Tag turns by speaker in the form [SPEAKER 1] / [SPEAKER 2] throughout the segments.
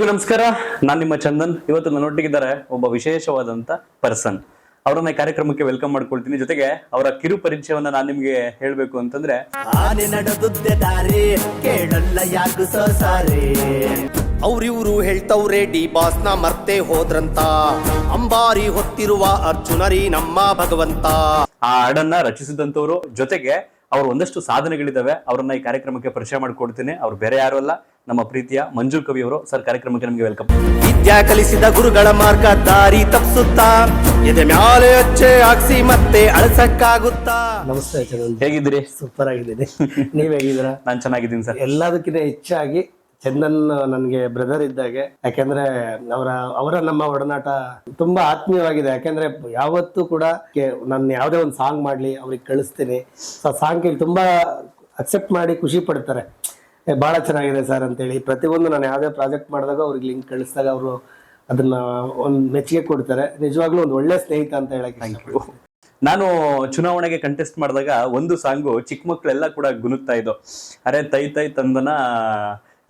[SPEAKER 1] ಎಲ್ರಿಗೂ ನಮಸ್ಕಾರ. ನಾನು ನಿಮ್ಮ ಚಂದನ್. ಇವತ್ತು ನನ್ನೊಟ್ಟಿಗಿದ್ದಾರೆ ಒಬ್ಬ ವಿಶೇಷವಾದಂತ ಪರ್ಸನ್. ಅವರನ್ನ ಕಾರ್ಯಕ್ರಮಕ್ಕೆ ವೆಲ್ಕಮ್ ಮಾಡ್ಕೊಳ್ತೀನಿ. ಜೊತೆಗೆ ಅವರ ಕಿರು ಪರಿಚಯವನ್ನ ನಾನು ನಿಮ್ಗೆ ಹೇಳ್ಬೇಕು ಅಂತಂದ್ರೆ,
[SPEAKER 2] ಅವ್ರಿವ್ರು ಹೇಳ್ತವ್ರೆ ಡಿ ಬಾಸ್ ನ ಮರ್ತೆ ಹೋದ್ರಂತ, ಅಂಬಾರಿ ಹೊತ್ತಿರುವ ಅರ್ಜುನರಿ ನಮ್ಮ ಭಗವಂತ.
[SPEAKER 1] ಆ ಹಾಡನ್ನ ರಚಿಸಿದಂತವ್ರು, ಜೊತೆಗೆ ಅವ್ರ ಒಂದಷ್ಟು ಸಾಧನೆಗಳಿದಾವೆ. ಅವರನ್ನ ಈ ಕಾರ್ಯಕ್ರಮಕ್ಕೆ ಪರಿಚಯ ಮಾಡ್ಕೊಡ್ತೀನಿ. ಅವ್ರು ಬೇರೆ ಯಾರು ಅಲ್ಲ, ನಮ್ಮ ಪ್ರೀತಿಯ ಮಂಜು ಕವಿ ಅವರು. ಸರ್, ಕಾರ್ಯಕ್ರಮಕ್ಕೆ ನಮಗೆ ವೆಲ್ಕಮ್.
[SPEAKER 2] ವಿದ್ಯಾ ಕಲಿಸಿದ ಗುರುಗಳ ಮಾರ್ಗ ದಾರಿ ತಪ್ಪಿಸುತ್ತಾ, ಎದೆ ಮ್ಯಾಲೆ ಅಚ್ಚೆ ಹಾಕ್ಸಿ ಮತ್ತೆ ಅಳಸಕ್ಕಾಗುತ್ತಾ.
[SPEAKER 3] ನಮಸ್ತೆ ಚಂದನ್,
[SPEAKER 1] ಹೇಗಿದ್ದೀರಿ?
[SPEAKER 3] ಸೂಪರ್ ಆಗಿದ್ದೀನಿ. ನೀವ್ ಹೇಗಿದ್ದೀರಾ?
[SPEAKER 1] ನಾನು ಚೆನ್ನಾಗಿದ್ದೀನಿ ಸರ್.
[SPEAKER 3] ಎಲ್ಲದಕ್ಕಿಂತ ಹೆಚ್ಚಾಗಿ ಚಂದನ್ ನನ್ಗೆ ಬ್ರದರ್ ಇದ್ದಾಗೆ. ಯಾಕೆಂದ್ರೆ ಅವರ ನಮ್ಮ ಒಡನಾಟ ತುಂಬಾ ಆತ್ಮೀಯವಾಗಿದೆ. ಯಾಕೆಂದ್ರೆ ಯಾವತ್ತೂ ಕೂಡ ನಾನು ಯಾವ್ದೇ ಒಂದು ಸಾಂಗ್ ಮಾಡ್ಲಿ ಅವ್ರಿಗೆ ಕಳಿಸ್ತೀನಿ. ಸಾಂಗ್ ತುಂಬಾ ಅಕ್ಸೆಪ್ಟ್ ಮಾಡಿ ಖುಷಿ ಪಡ್ತಾರೆ. ಬಹಳ ಚೆನ್ನಾಗಿದೆ ಸರ್ ಅಂತೇಳಿ. ಪ್ರತಿಯೊಂದು ನಾನು ಯಾವ್ದೇ ಪ್ರಾಜೆಕ್ಟ್ ಮಾಡಿದಾಗ ಅವ್ರಿಗೆ ಲಿಂಕ್ ಕಳಿಸಿದಾಗ ಅವರು ಅದನ್ನ ಒಂದು ಮೆಚ್ಚುಗೆ ಕೊಡ್ತಾರೆ. ನಿಜವಾಗ್ಲೂ ಒಂದು ಒಳ್ಳೆ ಸ್ನೇಹಿತ ಅಂತ ಹೇಳಕ್ಕೆ.
[SPEAKER 1] ನಾನು ಚುನಾವಣೆಗೆ ಕಂಟೆಸ್ಟ್ ಮಾಡಿದಾಗ ಒಂದು ಸಾಂಗು ಚಿಕ್ಕ ಮಕ್ಕಳೆಲ್ಲ ಕೂಡ ಗುನುಗ್ತಾ ಇದ್ದು, ಅರೆ ತೈ ತೈ ತಂದನ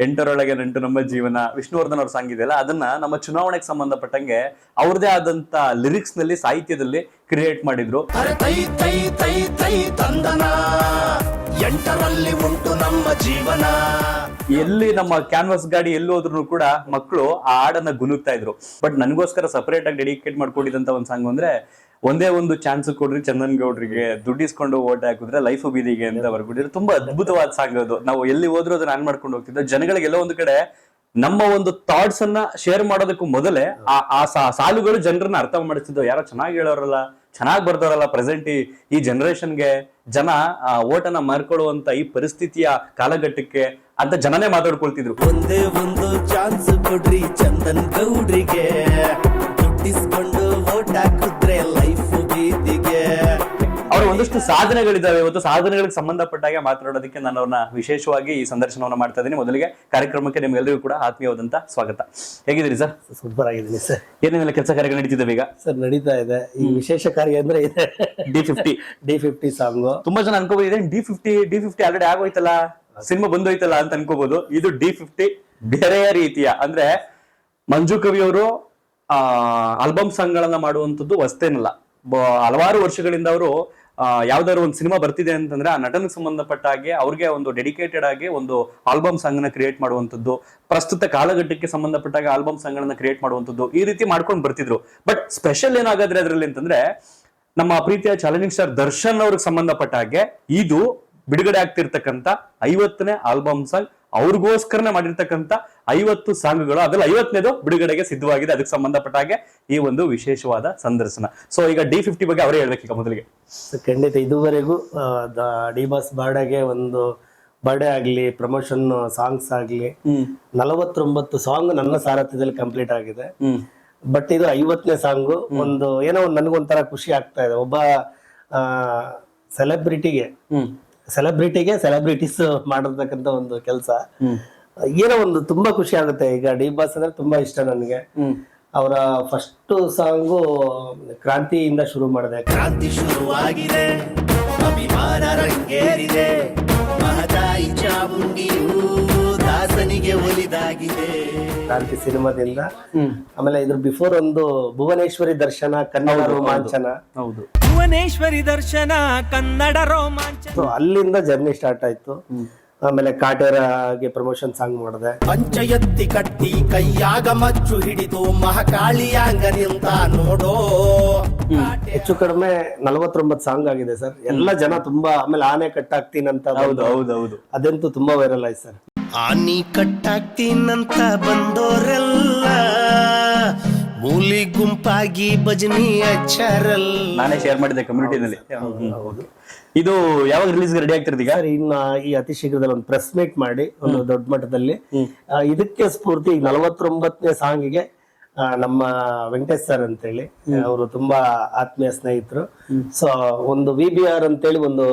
[SPEAKER 1] ಎಂಟರೊಳಗೆ ನಂಟು ನಮ್ಮ ಜೀವನ, ವಿಷ್ಣುವರ್ಧನ್ ಅವ್ರ ಸಾಂಗ್ ಇದೆಯಲ್ಲ, ಅದನ್ನ ನಮ್ಮ ಚುನಾವಣೆಗೆ ಸಂಬಂಧಪಟ್ಟಂಗೆ ಅವ್ರದೇ ಆದಂತ ಲಿರಿಕ್ಸ್ ನಲ್ಲಿ, ಸಾಹಿತ್ಯದಲ್ಲಿ ಕ್ರಿಯೇಟ್ ಮಾಡಿದ್ರು.
[SPEAKER 2] ಎಂಟರಲ್ಲಿ ಉಂಟು ನಮ್ಮ ಜೀವನ.
[SPEAKER 1] ಎಲ್ಲಿ ನಮ್ಮ ಕ್ಯಾನ್ವಾಸ್ ಗಾಡಿ ಎಲ್ಲಿ ಹೋದ್ರು ಕೂಡ ಮಕ್ಕಳು ಆ ಹಾಡನ್ನ ಗುನುಗ್ತಾ ಇದ್ರು. ಬಟ್ ನನಗೋಸ್ಕರ ಸಪರೇಟ್ ಆಗಿ ಡೆಡಿಕೇಟ್ ಮಾಡ್ಕೊಂಡಿದ್ದಂತ ಒಂದ್ ಸಾಂಗ್ ಅಂದ್ರೆ, ಒಂದೇ ಒಂದು ಚಾನ್ಸ್ ಕೊಡ್ರಿ ಚಂದನ್ ಗೌಡ್ರಿಗೆ, ದುಡ್ಡಿಸ್ಕೊಂಡು ಓಟ್ ಹಾಕಿದ್ರೆ ಲೈಫ್ ಬೀದಿಗೆ ಅಂತ ಬರ್ಬಿಟ್ಟಿದ್ರು. ತುಂಬಾ ಅದ್ಭುತವಾದ ಸಾಂಗ್ ಅದು. ನಾವು ಎಲ್ಲಿ ಹೋದ್ರು ಅದನ್ನ ಆನ್ ಮಾಡ್ಕೊಂಡು ಹೋಗ್ತಿದ್ದೆ. ಜನಗಳಿಗೆಲ್ಲ ಒಂದು ಕಡೆ ನಮ್ಮ ಒಂದು ಥಾಟ್ಸ್ ಅನ್ನ ಶೇರ್ ಮಾಡೋದಕ್ಕೂ ಮೊದಲೇ ಆ ಸಾಲುಗಳು ಜನರನ್ನ ಅರ್ಥ ಮಾಡಿಸ್ತಿದ್ವು. ಯಾರೋ ಚೆನ್ನಾಗಿ ಹೇಳೋರಲ್ಲ, ಚೆನ್ನಾಗಿ ಬರ್ದವರಲ್ಲ, ಪ್ರೆಸೆಂಟ್ ಈ ಜನರೇಷನ್ಗೆ ಜನ ಓಟನ್ನ ಮಾರ್ಕೊಳ್ಳುವಂತ ಈ ಪರಿಸ್ಥಿತಿಯ ಕಾಲಘಟ್ಟಕ್ಕೆ ಅಂತ ಜನನೇ ಮಾತಾಡ್ಕೊಳ್ತಿದ್ರು.
[SPEAKER 2] ಒಂದೇ ಒಂದು ಚಾನ್ಸ್ ಕೊಡ್ರಿ ಚಂದನ್ ಗೌಡ್ರಿಗೆ, ದುಡ್ಡಿಸ್ಕೊಂಡು ಓಟ್ ಹಾಕಿದ್ರೆ ಲೈಫ್ ಬೀದಿಗೆ.
[SPEAKER 1] ಅವರ ಒಂದಷ್ಟು ಸಾಧನೆಗಳಿದ್ದಾವೆ. ಇವತ್ತು ಸಾಧನೆಗಳಿಗೆ ಸಂಬಂಧಪಟ್ಟಾಗ ಮಾತಾಡೋದಕ್ಕೆ ನಾನು ಅವ್ರನ್ನ ವಿಶೇಷವಾಗಿ ಈ ಸಂದರ್ಶನವನ್ನ ಮಾಡ್ತಾ ಇದ್ದೀನಿ. ಮೊದಲಿಗೆ ಕಾರ್ಯಕ್ರಮಕ್ಕೆ ನಿಮ್ಗೆಲ್ಲರಿಗೂ ಕೂಡ ಆತ್ಮೀಯವಾದಂತ ಸ್ವಾಗತ. ಹೇಗಿದ್ದೀರಿ ಸರ್?
[SPEAKER 3] ಸೂಪರ್ ಆಗಿದ್ದೀನಿ ಸರ್.
[SPEAKER 1] ಏನೇನೆಲ್ಲ ಕೆಲಸ ಕಾರ್ಯಗಳು ನಡೀತಿದ್ದಾವೆ ಈಗ?
[SPEAKER 3] ಸರ್ ನಡೀತಾ ಇದೆ. ಈ ವಿಶೇಷ ಕಾರ್ಯ ಅಂದ್ರೆ ಇದೆ ಡಿ50 ಸಾಂಗು.
[SPEAKER 1] ತುಂಬಾ ಜನ ಅನ್ಕೋಬಹುದು ಡಿ50 ಆಲ್ರೆಡಿ ಆಗೋಯ್ತಲ್ಲ, ಸಿನಿಮಾ ಬಂದೋಯ್ತಲ್ಲ ಅಂತ ಅನ್ಕೋಬಹುದು. ಇದು ಡಿ50 ಬೇರೆ ರೀತಿಯ, ಅಂದ್ರೆ ಮಂಜು ಕವಿ ಅವರು ಆಲ್ಬಮ್ ಸಾಂಗ್ ಗಳನ್ನ ಮಾಡುವಂತದ್ದು ಹೊಸ್ತೇನಲ್ಲ. ಹಲವಾರು ವರ್ಷಗಳಿಂದ ಅವರು ಯಾವ್ದಾದ್ರು ಒಂದು ಸಿನಿಮಾ ಬರ್ತಿದೆ ಅಂತಂದ್ರೆ ಆ ನಟನಿಗೆ ಸಂಬಂಧಪಟ್ಟ ಹಾಗೆ ಅವ್ರಿಗೆ ಒಂದು ಡೆಡಿಕೇಟೆಡ್ ಆಗಿ ಒಂದು ಆಲ್ಬಮ್ ಸಾಂಗ್ ನ ಕ್ರಿಯೇಟ್ ಮಾಡುವಂತದ್ದು, ಪ್ರಸ್ತುತ ಕಾಲಘಟ್ಟಕ್ಕೆ ಸಂಬಂಧಪಟ್ಟಾಗ ಆಲ್ಬಮ್ ಸಾಂಗ್ ಗಳನ್ನ ಕ್ರಿಯೇಟ್ ಮಾಡುವಂತದ್ದು, ಈ ರೀತಿ ಮಾಡ್ಕೊಂಡು ಬರ್ತಿದ್ರು. ಬಟ್ ಸ್ಪೆಷಲ್ ಏನಾಗಾದ್ರೆ ಅದರಲ್ಲಿ ಅಂತಂದ್ರೆ, ನಮ್ಮ ಪ್ರೀತಿಯ ಚಾಲೆಂಜಿಂಗ್ ಸ್ಟಾರ್ ದರ್ಶನ್ ಅವ್ರಿಗೆ ಸಂಬಂಧಪಟ್ಟ ಹಾಗೆ ಇದು ಬಿಡುಗಡೆ ಆಗ್ತಿರ್ತಕ್ಕಂಥ 50ನೇ ಆಲ್ಬಮ್ ಸಾಂಗ್, ಅವ್ರಿಗೋಸ್ಕರನೇ ಮಾಡಿರ್ತಕ್ಕಂಥ 50 ಸಾಂಗ್ಗಳು, ಅದ್ರಲ್ಲಿ 50ನೇದು ಬಿಡುಗಡೆಗೆ ಸಿದ್ಧವಾಗಿದೆ. ಅದಕ್ಕೆ ಸಂಬಂಧಪಟ್ಟ ಹಾಗೆ ಈ ಒಂದು ವಿಶೇಷವಾದ ಸಂದರ್ಶನ. ಸೊ ಈಗ ಡಿ50 ಬಗ್ಗೆ ಅವರೇ ಹೇಳ್ಬೇಕೀಗ ಮೊದಲಿಗೆ.
[SPEAKER 3] ಖಂಡಿತ ಇದುವರೆಗೂ ಡಿ ಬಾಸ್ ಬರ್ಡೇಗೆ ಒಂದು ಬರ್ಡೇ ಆಗ್ಲಿ, ಪ್ರಮೋಷನ್ ಸಾಂಗ್ಸ್ ಆಗ್ಲಿ, 49 ಸಾಂಗ್ ನನ್ನ ಸಾರಥ್ಯದಲ್ಲಿ ಕಂಪ್ಲೀಟ್ ಆಗಿದೆ. ಬಟ್ ಇದು 50ನೇ ಸಾಂಗು. ಒಂದು ಏನೋ ನನಗೊಂಥರ ಖುಷಿ ಆಗ್ತಾ ಇದೆ. ಒಬ್ಬ ಸೆಲೆಬ್ರಿಟೀಸ್ ಮಾಡಿರ್ತಕ್ಕಂಥ ಒಂದು ಕೆಲಸ, ಏನೋ ಒಂದು ತುಂಬಾ ಖುಷಿ ಆಗುತ್ತೆ. ಈಗ ಡಿ ಬಾಸ್ ಅಂದ್ರೆ ತುಂಬಾ ಇಷ್ಟ ನನಗೆ. ಅವರ ಫಸ್ಟ್ ಸಾಂಗು ಕ್ರಾಂತಿಯಿಂದ ಶುರು ಮಾಡಿದೆ.
[SPEAKER 2] ಕ್ರಾಂತಿ ಶುರುವಾಗಿದೆ, ಅಭಿಮಾನ ರಂಗೇರಿದೆ, ಮಹದಾಯಿ ಚಾಮುಂಡಿಯು ದಾಸನಿಗೆ ಒಲಿದಾಗಿದೆ. ಕ್ರಾಂತಿ
[SPEAKER 3] ಸಿನಿಮಾದಿಂದ ಆಮೇಲೆ ಇದ್ರ ಬಿಫೋರ್ ಒಂದು ಭುವನೇಶ್ವರಿ ದರ್ಶನ ಕನ್ನಡ ರೋಮಾಂಚನ.
[SPEAKER 1] ಹೌದು,
[SPEAKER 2] ಭುವನೇಶ್ವರಿ ದರ್ಶನ ಕನ್ನಡ ರೋಮಾಂಚನ.
[SPEAKER 3] ಅಲ್ಲಿಂದ ಜರ್ನಿ ಸ್ಟಾರ್ಟ್ ಆಯ್ತು. ಆಮೇಲೆ ಕಾಟೇರಗೆ ಪ್ರಮೋಷನ್ ಸಾಂಗ್ ಮಾಡಿದೆ.
[SPEAKER 2] ಪಂಚಯತ್ತಿ ಕಟ್ಟಿ ಕೈಯಾಗ ಮಚ್ಚು ಹಿಡಿದು ಮಹಾಕಾಳಿಯಾಂಗ ನಿಂತ ನೋಡೋ.
[SPEAKER 3] ಹೆಚ್ಚು ಕಡಿಮೆ 49 ಸಾಂಗ್ ಆಗಿದೆ ಸರ್. ಎಲ್ಲ ಜನ ತುಂಬಾ, ಆಮೇಲೆ ಆನೆ ಕಟ್ಟಾಕ್ತೀನಂತ, ಅದಂತೂ ತುಂಬಾ ವೈರಲ್ ಆಯ್ತು ಸರ್.
[SPEAKER 2] ಆನಿ ಕಟ್ಟಾಕ್ತೀನಂತ ಬಂದೋರೆಲ್ಲ ಮೂಲಿ ಗುಂಪಾಗಿ ಭಜನಿ ಹಚ್ಚಾರಲ್ಲ.
[SPEAKER 1] ನಾನೇ ಶೇರ್ ಮಾಡಿದ್ದೆ ಕಮ್ಯುನಿಟಿನಲ್ಲಿ. ಇದು ಯಾವಾಗ ರಿಲೀಸ್ ರೆಡಿ ಆಗ್ತಿರೋದು ಈಗ?
[SPEAKER 3] ಇನ್ನ ಈ ಅತಿ ಶೀಘ್ರದಲ್ಲಿ ಒಂದು ಪ್ರೆಸ್ ಮೀಟ್ ಮಾಡಿ ಒಂದು ದೊಡ್ಡ ಮಟ್ಟದಲ್ಲಿ ಇದಕ್ಕೆ ಸ್ಫೂರ್ತಿ 49ನೇ ಸಾಂಗಿಗೆ ನಮ್ಮ ವೆಂಕಟೇಶ್ ಸರ್ ಅಂತೇಳಿ, ಅವರು ತುಂಬಾ ಆತ್ಮೀಯ ಸ್ನೇಹಿತರು. ಸೊ ಒಂದು VBR ಅಂತೇಳಿ ಒಂದು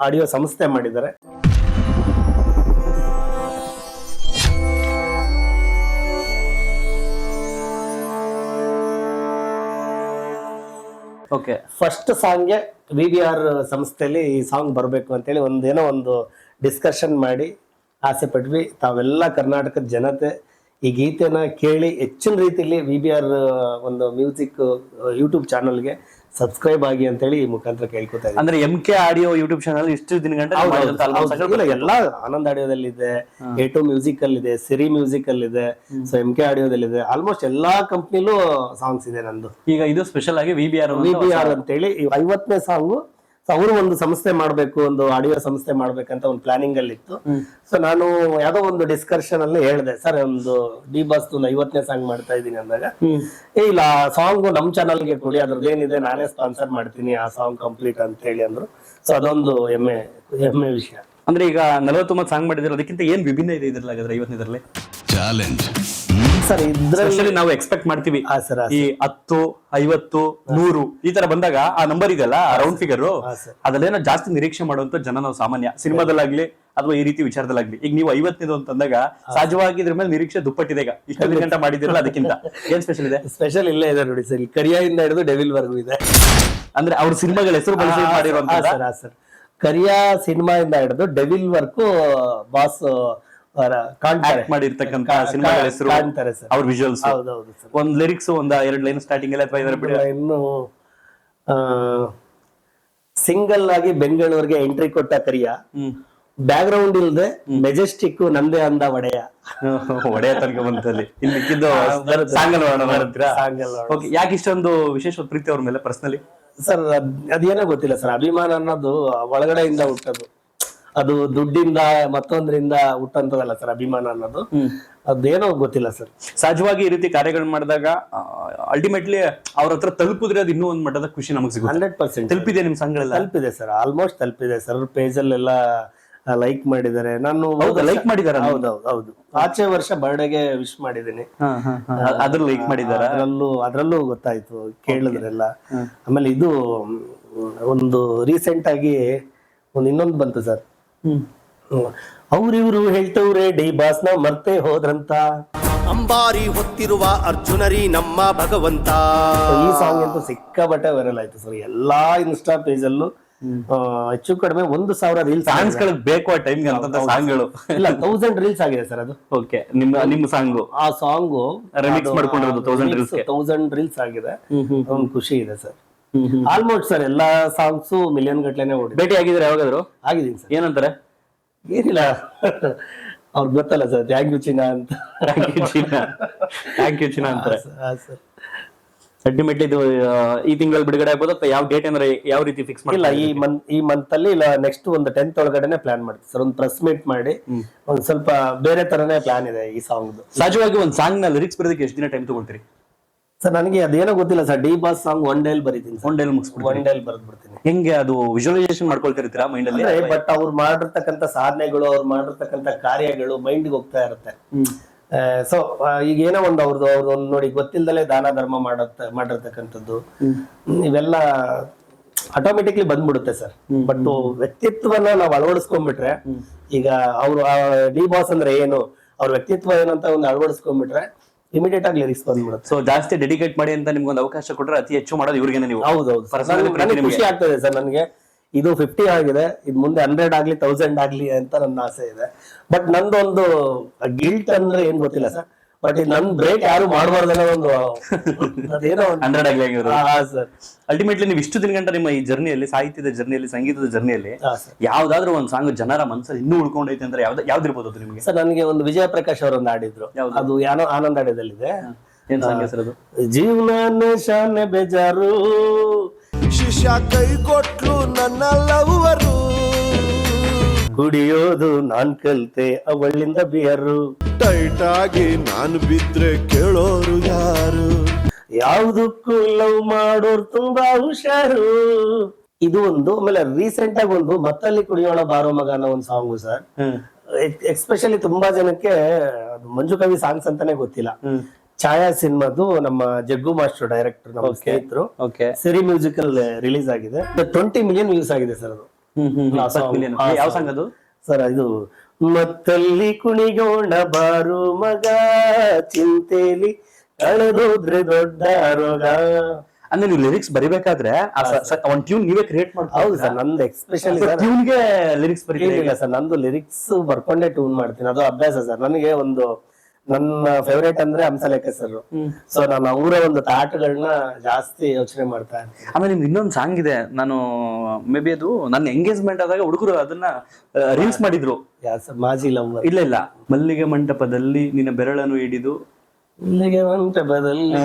[SPEAKER 3] ಆಡಿಯೋ ಸಂಸ್ಥೆ ಮಾಡಿದ್ದಾರೆ. ಫಸ್ಟ್ ಸಾಂಗ್ಗೆ VBR ಸಂಸ್ಥೆಯಲ್ಲಿ ಈ ಸಾಂಗ್ ಬರಬೇಕು ಅಂತೇಳಿ ಒಂದೇನೋ ಒಂದು ಡಿಸ್ಕಷನ್ ಮಾಡಿ ಆಸೆ ಪಟ್ವಿ. ತಾವೆಲ್ಲ ಕರ್ನಾಟಕದ ಜನತೆ ಈ ಗೀತೆನ ಕೇಳಿ ಹೆಚ್ಚಿನ ರೀತಿಯಲ್ಲಿ VBR ಒಂದು ಮ್ಯೂಸಿಕ್ ಯೂಟ್ಯೂಬ್ ಚಾನಲ್ಗೆ ಸಬ್ಸ್ಕ್ರೈಬ್ ಆಗಿ ಅಂತೇಳಿ ಈ ಮುಖಾಂತರ ಕೇಳ್ಕೊತಾ ಇದ್ದೀನಿ.
[SPEAKER 1] ಅಂದ್ರೆ MK ಆಡಿಯೋ ಯೂಟ್ಯೂಬ್ ಚಾನಲ್ ಇಷ್ಟು ದಿನ ಗಂಟೆ
[SPEAKER 3] ಇಲ್ಲ, ಎಲ್ಲ ಆನಂದ್ ಆಡಿಯೋದಲ್ಲಿ ಇದೆ, A2 ಮ್ಯೂಸಿಕ್ ಅಲ್ಲಿ ಇದೆ, ಸಿರಿ ಮ್ಯೂಸಿಕ್ ಅಲ್ಲಿ ಇದೆ, ಸೊ MK ಆಡಿಯೋದಲ್ಲಿ ಇದೆ. ಆಲ್ಮೋಸ್ಟ್ ಎಲ್ಲಾ ಕಂಪ್ನಿಲೂ ಸಾಂಗ್ಸ್ ಇದೆ ನಂದು.
[SPEAKER 1] ಈಗ ಇದು ಸ್ಪೆಷಲ್ ಆಗಿ VBR
[SPEAKER 3] ಅಂತೇಳಿ 50ನೇ ಸಾಂಗು. ಅವರು ಒಂದು ಸಂಸ್ಥೆ ಮಾಡ್ಬೇಕು, ಒಂದು ಆಡಿಯೋ ಸಂಸ್ಥೆ ಮಾಡ್ಬೇಕಂತ ಒಂದು ಪ್ಲಾನಿಂಗ್ ಅಲ್ಲಿ ಇತ್ತು. ಸೊ ನಾನು ಯಾವ್ದೋ ಒಂದು ಡಿಸ್ಕಷನ್ ಅಲ್ಲಿ ಹೇಳಿದೆ, ಸರ್ ಒಂದು ಡಿ ಬಾಸ್ 50ನೇ ಸಾಂಗ್ ಮಾಡ್ತಾ ಇದ್ದೀನಿ ಅಂದಾಗ, ಇಲ್ಲ ಸಾಂಗ್ ನಮ್ ಚಾನಲ್ಗೆ ಕೊಡಿ, ಅದ್ರದ್ದೇನಿದೆ ನಾನೇ ಸ್ಪಾನ್ಸರ್ ಮಾಡ್ತೀನಿ ಆ ಸಾಂಗ್ ಕಂಪ್ಲೀಟ್ ಅಂತ ಹೇಳಿ ಅಂದ್ರು. ಸೊ ಅದೊಂದು ಹೆಮ್ಮೆ ವಿಷಯ.
[SPEAKER 1] ಅಂದ್ರೆ ಈಗ 49 ಸಾಂಗ್ ಮಾಡಿದ್ರೆ ಅದಕ್ಕಿಂತ ಏನ್ ವಿಭಿನ್ನ ಇದೆ ಇದ್ರಲ್ಲಿ ಹಾಗಾದ್ರೆ 50ನೇದ್ರಲ್ಲಿ
[SPEAKER 4] ಚಾಲೆಂಜ್?
[SPEAKER 3] ಸರ್ ಇದ್ರಲ್ಲಿ
[SPEAKER 1] ನಾವು ಎಕ್ಸ್ಪೆಕ್ಟ್ ಮಾಡ್ತೀವಿ
[SPEAKER 3] ಸರ್
[SPEAKER 1] ಈ 10, 50, 100 ಈ ತರ ಬಂದಾಗ ಆ ನಂಬರ್ ಇದೆಲ್ಲ ರೌಂಡ್ ಫಿಗರ್ ಅದಲ್ಲೇನೋ ಜಾಸ್ತಿ ನಿರೀಕ್ಷೆ ಮಾಡುವಂತ ಜನ ನಾವು ಸಾಮಾನ್ಯ ಸಿನಿಮಾದಲ್ಲಾಗ್ಲಿ ಅಥವಾ ಈ ರೀತಿ ವಿಚಾರದಲ್ಲಾಗ್ಲಿ. ಈಗ ನೀವು 50ನೇದು ಅಂತಂದಾಗ ಸಹಜವಾಗಿ ಇದ್ರ ಮೇಲೆ ನಿರೀಕ್ಷೆ ದುಪ್ಪಟ್ಟಿದೆ. ಈಗ ಇಷ್ಟು ಗಂಟೆ ಮಾಡಿದಿರಲ್ಲ, ಅದಕ್ಕಿಂತ ಏನ್ ಸ್ಪೆಷಲ್ ಇದೆ?
[SPEAKER 3] ಸ್ಪೆಷಲ್ ಇಲ್ಲೇ ಇದೆ ನೋಡಿ ಸರ್, ಕರಿಯಿಂದ ಹಿಡಿದು ಡೆವಿಲ್ ವರ್ಗೂ ಇದೆ.
[SPEAKER 1] ಅಂದ್ರೆ ಅವ್ರ ಸಿನಿಮಾಗಳ ಹೆಸರು ಬಳಸಿ ಮಾಡಿರುವಂತ
[SPEAKER 3] ಸರ್ ಕರಿಯಾ ಸಿನಿಮಾ ಇಂದ ಹಿಡಿದು ಡೆವಿಲ್ ವರ್ಕು ಬಾಸ್
[SPEAKER 1] ಮಾಡಿರ್ತಕ್ಕಂತ ಸಿನಿಮಾಗಳ ಹೆಸರು, ಅವ್ರ ವಿಜುವಲ್ಸ್, ಒಂದ್ ಲಿರಿಕ್ಸ್, ಒಂದ್ 2 ಲೈನ್ ಸ್ಟಾರ್ಟಿಂಗ್ ಎಲ್ಲ ಅಥವಾ
[SPEAKER 3] ಇನ್ನು ಸಿಂಗಲ್ ಆಗಿ ಬೆಂಗಳೂರಿಗೆ ಎಂಟ್ರಿ ಕೊಟ್ಟ ಕರಿಯಾ, ಬ್ಯಾಕ್ ಗ್ರೌಂಡ್ ಇಲ್ದೆ ಮೆಜೆಸ್ಟಿಕ್ ನಂದೇ ಅಂದ ಒಡೆಯ
[SPEAKER 1] ತನಕ ಬಂತಲ್ಲಿ. ಇನ್ನು ಮಿಕ್ಕಿದ್ದು ಸಾಂಗಲ್ ಯಾಕೆ ಇಷ್ಟೊಂದು ವಿಶೇಷ ಪ್ರೀತಿ ಅವ್ರ ಮೇಲೆ ಪರ್ಸನಲಿ?
[SPEAKER 3] ಸರ್ ಅದೇನೋ ಗೊತ್ತಿಲ್ಲ ಸರ್, ಅಭಿಮಾನ ಅನ್ನೋದು ಒಳಗಡೆಯಿಂದ ಹುಟ್ಟೋದು, ಅದು ದುಡ್ಡಿಂದ ಮತ್ತೊಂದ್ರಿಂದ ಹುಟ್ಟಂತದಲ್ಲ ಸರ್ ಅಭಿಮಾನ ಅನ್ನೋದು. ಅದೇನೋ ಗೊತ್ತಿಲ್ಲ ಸರ್.
[SPEAKER 1] ಸಹಜವಾಗಿ ಈ ರೀತಿ ಕಾರ್ಯಗಳು ಮಾಡಿದಾಗ ಅಲ್ಟಿಮೇಟ್ಲಿ ಅವ್ರ ಹತ್ರ ತಲುಪಿದ್ರೆ ಅದು ಇನ್ನೂ ಒಂದ್ ಮಟ್ಟದ ಖುಷಿ ನಮಗೆ ಸಿಗುತ್ತೆ.
[SPEAKER 3] 100%
[SPEAKER 1] ತಲುಪಿದೆ ನಿಮ್ ಸಂಘಗಳೆಲ್ಲ?
[SPEAKER 3] ತಲುಪಿದೆ ಸರ್, ಆಲ್ಮೋಸ್ಟ್ ತಲುಪಿದೆ ಸರ್. ಪೇಜ್ ಅಲ್ಲೆಲ್ಲ ಲೈಕ್ ಮಾಡಿದ್ದಾರೆ. ನಾನು
[SPEAKER 1] ಲೈಕ್ ಮಾಡಿದಾರೆ?
[SPEAKER 3] ಹೌದು. ಆಚೆ ವರ್ಷ ಬರ್ಡೇಗೆ ವಿಶ್ ಮಾಡಿದ್ದೀನಿ,
[SPEAKER 1] ಅದ್ರ ಲೈಕ್ ಮಾಡಿದಾರೆ.
[SPEAKER 3] ಅದ್ರಲ್ಲೂ ಗೊತ್ತಾಯ್ತು, ಕೇಳಿದ್ರೆಲ್ಲ. ಆಮೇಲೆ ಇದು ಒಂದು ರೀಸೆಂಟ್ ಆಗಿ ಇನ್ನೊಂದು ಬಂತು ಸರ್, ಅವ್ರಿವ್ರು ಹೇಳ್ತವ್ರೆ ಡಿ ಬಾಸ್ನ ಮರ್ತೆ ಹೋದ್ರಂತ.
[SPEAKER 2] ಅಂಬಾರಿ ಹೊತ್ತಿರುವ ಅರ್ಜುನರಿ ನಮ್ಮ ಭಗವಂತ.
[SPEAKER 3] ಈ ಸಾಂಗ್ ಅಂತೂ ಸಿಕ್ಕಾಬಟ್ಟೆ ವೈರಲ್ ಆಯ್ತು ಸರ್, ಎಲ್ಲಾ ಇನ್ಸ್ಟಾ ಪೇಜ್ ಅಲ್ಲೂ ಹೆಚ್ಚು ಕಡಿಮೆ 1000 ರೀಲ್ಸ್.
[SPEAKER 1] ಸಾಂಗ್ಸ್ ಗಳಿಗೆ ಬೇಕು ಆ ಟೈಮ್ಗೆ ಅಂತ ಸಾಂಗ್ಗಳು
[SPEAKER 3] ಇಲ್ಲ 1000 ರೀಲ್ಸ್ ಆಗಿದೆ ಸರ್ ಅದು.
[SPEAKER 1] ಓಕೆ, ನಿಮ್ಮ ಸಾಂಗ್, ಆ
[SPEAKER 3] ಸಾಂಗ್
[SPEAKER 1] ರಿಮಿಕ್ಸ್ ಮಾಡ್ಕೊಂಡಿರೋದು 1000
[SPEAKER 3] ರೀಲ್ಸ್ ಆಗಿದೆ. ಒಂದು ಖುಷಿ ಇದೆ ಸರ್. ಆಲ್ಮೋಸ್ಟ್ ಸರ್ ಎಲ್ಲಾ ಸಾಂಗ್ಸ್ ಮಿಲಿಯನ್ ಗಟ್ಲೆನೆ ಓಡಿ.
[SPEAKER 1] ಭೇಟಿ ಆಗಿದ್ರೆ ಯಾವಾಗಾದ್ರು?
[SPEAKER 3] ಆಗಿದ್ದೀನಿ ಸರ್.
[SPEAKER 1] ಏನಂತಾರೆ?
[SPEAKER 3] ಏನಿಲ್ಲ, ಅವ್ರಿಗೆ ಗೊತ್ತಲ್ಲ ಸರ್, ಥ್ಯಾಂಕ್ ಯು ಚಿನ್ನ ಅಂತ.
[SPEAKER 1] ಥ್ಯಾಂಕ್ ಯು ಚಿನ್ನ ಅಂತಾರೆ. ಅಲ್ಟಿಮೇಟ್ಲಿ ಇದು ಈ ತಿಂಗಳಲ್ಲಿ ಬಿಡುಗಡೆ ಆಗ್ಬೋದು ಅಥವಾ ಯಾವ ಡೇಟ್ ಅಂದ್ರೆ ಯಾವ ರೀತಿ ಫಿಕ್ಸ್ ಮಾಡಿಲ್ಲ?
[SPEAKER 3] ಈ ಮಂತ್ ಅಲ್ಲಿ ಇಲ್ಲ, ನೆಕ್ಸ್ಟ್ ಒಂದು 10th ಒಳಗಡೆನೆ ಪ್ಲಾನ್ ಮಾಡ್ತೀವಿ ಸರ್. ಒಂದು ಪ್ರೆಸ್ ಮೀಟ್ ಮಾಡಿ ಒಂದ್ ಸ್ವಲ್ಪ ಬೇರೆ ತರನೇ ಪ್ಲಾನ್ ಇದೆ ಈ ಸಾಂಗ್.
[SPEAKER 1] ಸಹಜವಾಗಿ ಒಂದು ಸಾಂಗ್ ನ ಲಿರಿಕ್ಸ್ ಬರೋದಕ್ಕೆ ಎಷ್ಟು ದಿನ ಟೈಮ್ ತಗೊಳ್ತೀರಿ
[SPEAKER 3] ಸರ್? ನನಗೆ ಅದೇನೋ ಗೊತ್ತಿಲ್ಲ sir, D boss song 1 day ಬರೀತೀನಿ.
[SPEAKER 1] 1 ಡೇ ಮುಗಿಸ್ಬಿಡ್ತೀನಿ.
[SPEAKER 3] 1 ಡೇ ಬರೆದ್ಬಿಡ್ತೀನಿ.
[SPEAKER 1] ಹೆಂಗೆ ಅದು ವಿಜುವಲೈಸೇಷನ್ ಮಾಡ್ಕೊಳ್ತಿರ್ತೀರಾ ಮೈಂಡ್ ಅಲ್ಲಿ?
[SPEAKER 3] ಬಟ್ ಅವ್ರು ಮಾಡಿರ್ತಕ್ಕಂಥ ಸಾಧನೆಗಳು, ಅವ್ರು ಮಾಡಿರ್ತಕ್ಕಂಥ ಕಾರ್ಯಗಳು ಮೈಂಡ್ಗೆ ಹೋಗ್ತಾ ಇರುತ್ತೆ. ಸೊ ಈಗ ಏನೋ ಒಂದು ಅವ್ರದ್ದು ನೋಡಿ ಗೊತ್ತಿಲ್ದಲೇ ದಾನ ಧರ್ಮ ಮಾಡಿರ್ತಕ್ಕಂಥದ್ದು ಇವೆಲ್ಲ ಆಟೋಮೆಟಿಕ್ಲಿ ಬಂದ್ಬಿಡುತ್ತೆ ಸರ್. ಬಟ್ ವ್ಯಕ್ತಿತ್ವನ ನಾವು ಅಳವಡಿಸ್ಕೊಂಡ್ಬಿಟ್ರೆ, ಈಗ ಅವ್ರು ಡಿ ಬಾಸ್ ಅಂದ್ರೆ ಏನು, ಅವ್ರ ವ್ಯಕ್ತಿತ್ವ ಏನಂತ ಒಂದು ಅಳವಡಿಸ್ಕೊಂಡ್ಬಿಟ್ರೆ ಇಮಿಡಿಯೇಟ್ ಆಗಿ ಲಿರಿಕ್ಸ್ ಬಂದ್ಬಿಡುತ್ತೆ.
[SPEAKER 1] ಸೊ ಜಾಸ್ತಿ ಡೆಡಿಕೇಟ್ ಮಾಡಿ ಅಂತ ನಿಮ್ಗೆ ಒಂದು ಅವಕಾಶ ಕೊಟ್ರೆ ಅತಿ ಹೆಚ್ಚು ಮಾಡೋದು ಇವ್ರಿಗೆ ನೀವು?
[SPEAKER 3] ಹೌದೌದು, ಖುಷಿ ಆಗ್ತದೆ ಸರ್ ನನಗೆ. ಇದು 50 ಆಗಿದೆ, ಇದು ಮುಂದೆ 100 ಆಗ್ಲಿ 1000 ಆಗ್ಲಿ ಅಂತ ನನ್ನ ಆಸೆ ಇದೆ. ಬಟ್ ನಂದೊಂದು ಗಿಲ್ಟ್ ಅಂದ್ರೆ ಏನ್ ಗೊತ್ತಿಲ್ಲ ಸರ್, ಬಟ್ ಇದು ನನ್ ಬ್ರೇಕ್ ಯಾರು ಮಾಡಬಾರ್ದನ್ನ ಒಂದು ಅದೇನೋ
[SPEAKER 1] 100 ಆಗ್ಲಿ
[SPEAKER 3] ಸರ್.
[SPEAKER 1] ಅಲ್ಟಿಮೇಟ್ಲಿ ನೀವು ಇಷ್ಟು ದಿನ ಗಂಟ ನಿಮ್ಮ ಈ ಜರ್ನಿಯಲ್ಲಿ, ಸಾಹಿತ್ಯದ ಜರ್ನಿಯಲ್ಲಿ, ಸಂಗೀತದ ಜರ್ನಿಯಲ್ಲಿ ಯಾವ್ದಾದ್ರು ಒಂದು ಸಾಂಗ್ ಜನರ ಮನಸ್ಸಲ್ಲಿ ಇನ್ನೂ ಉಳ್ಕೊಂಡೈತೆ ಅಂದ್ರೆ ಯಾವ್ದಿರ್ಬೋದು ಅದು ನಿಮ್ಗೆ?
[SPEAKER 3] ಸರ್ ನನಗೆ ಒಂದು ವಿಜಯ ಪ್ರಕಾಶ್ ಅವರೊಂದು ಹಾಡಿದ್ರು, ಅದು ಯಾರೋ ಆನಂದ್ ಆಡಿಯೋದಲ್ಲಿದೆ.
[SPEAKER 1] ಏನ್ ಸಾಂಗ್ ಹೆಸರು?
[SPEAKER 3] ಜೀವನ ಶಾನೆ ಬೇಜಾರು,
[SPEAKER 2] ಶಿಷ್ಯ ಕೈ ಕೊಟ್ಲು ನನ್ನ ಲವ್ವರು,
[SPEAKER 3] ಕುಡಿಯೋದು ನಾನ್ ಕಲ್ತೆ ಅವಳಿಂದ ಬಿಯರು,
[SPEAKER 4] ಟೈಟ್ ಆಗಿ ನಾನು ಬಿದ್ರೆ ಕೇಳೋರು ಯಾರು,
[SPEAKER 3] ಯಾವ್ದಕ್ಕೂ ಲವ್ ಮಾಡೋರು ತುಂಬಾ ಹುಷಾರು. ಇದು ಒಂದು. ಆಮೇಲೆ ರೀಸೆಂಟ್ ಆಗಿ ಒಂದು ಮತ್ತಲ್ಲಿ ಕುಡಿಯೋಣ ಬಾರೋ ಮಗ ಅನ್ನೋ ಒಂದು ಸಾಂಗು ಸರ್. ಎಕ್ಸ್ಪೆಷಲಿ ತುಂಬಾ ಜನಕ್ಕೆ ಅದು ಮಂಜು ಕವಿ ಸಾಂಗ್ಸ್ ಅಂತಾನೆ ಗೊತ್ತಿಲ್ಲ. ಛಾಯಾ ಸಿನಿಮಾದು ನಮ್ಮ ಜಗ್ಗು ಮಾಸ್ಟರ್ ಡೈರೆಕ್ಟರ್, ನಮ್ಮ ಸ್ನೇಹಿತರು, ಸಿರಿ ಮ್ಯೂಸಿಕಲ್ ರಿಲೀಸ್ ಆಗಿದೆ. 20 ಮಿಲಿಯನ್ ವ್ಯೂಸ್ ಆಗಿದೆ ಸರ್ ಅದು.
[SPEAKER 1] ಯಾವ ಸಾಂಗ್ ಅದು
[SPEAKER 3] ಸರ್? ಇದು ಮತ್ತಲ್ಲಿ ಕುಣಿಗೋಣ ಬಾರು ಮಗ, ಚಿಂತೆಲಿ ಕಳೆದೋದ್ರೆ ದೊಡ್ಡ ರೋಗ.
[SPEAKER 1] ಅಂದ್ರೆ ನೀವು ಲಿರಿಕ್ಸ್ ಬರಿಬೇಕಾದ್ರೆ ಒಂದ್ ಟ್ಯೂನ್ ನೀವೇ ಕ್ರಿಯೇಟ್ ಮಾಡ್ತೀರಾ?
[SPEAKER 3] ಹೌದು ಸರ್, ನಂದು ಎಕ್ಸ್ಪೆಷಲಿ
[SPEAKER 1] ಟ್ಯೂನ್ಗೆ ಲಿರಿಕ್ಸ್ ಬರೀಲ್ಲ
[SPEAKER 3] ಸರ್, ನಂದು ಲಿರಿಕ್ಸ್ ಬರ್ಕೊಂಡೇ ಟ್ಯೂನ್ ಮಾಡ್ತೀನಿ, ಅದು ಅಭ್ಯಾಸ ಸರ್ ನನಗೆ. ಒಂದು ನನ್ನ ಫೇವರೇಟ್ ಅಂದ್ರೆ ಹಂಸಲೇಖ ಸರ್. ಸೊ ನಾನು ಅವರ ಒಂದು ತಾಟಗಳನ್ನ ಜಾಸ್ತಿ ಯೋಚನೆ ಮಾಡ್ತಾ ಇರ್ತೀನಿ.
[SPEAKER 1] ಆಮೇಲೆ ನಿಮ್ದು ಇನ್ನೊಂದು ಸಾಂಗ್ ಇದೆ, ನಾನು ಮೇ ಬಿ ಅದು ನನ್ನ ಎಂಗೇಜ್ಮೆಂಟ್ ಆದಾಗ ಹುಡುಗರು ಅದನ್ನ ರೀಲ್ಸ್ ಮಾಡಿದ್ರು.
[SPEAKER 3] ಮಾಜಿ ಲವ್.
[SPEAKER 1] ಇಲ್ಲ ಮಲ್ಲಿಗೆ ಮಂಟಪದಲ್ಲಿ ನಿನ್ನ ಬೆರಳನ್ನು ಹಿಡಿದು
[SPEAKER 3] ಇಲ್ಲಿಗೆ ಮಂಟಪದಲ್ಲಿ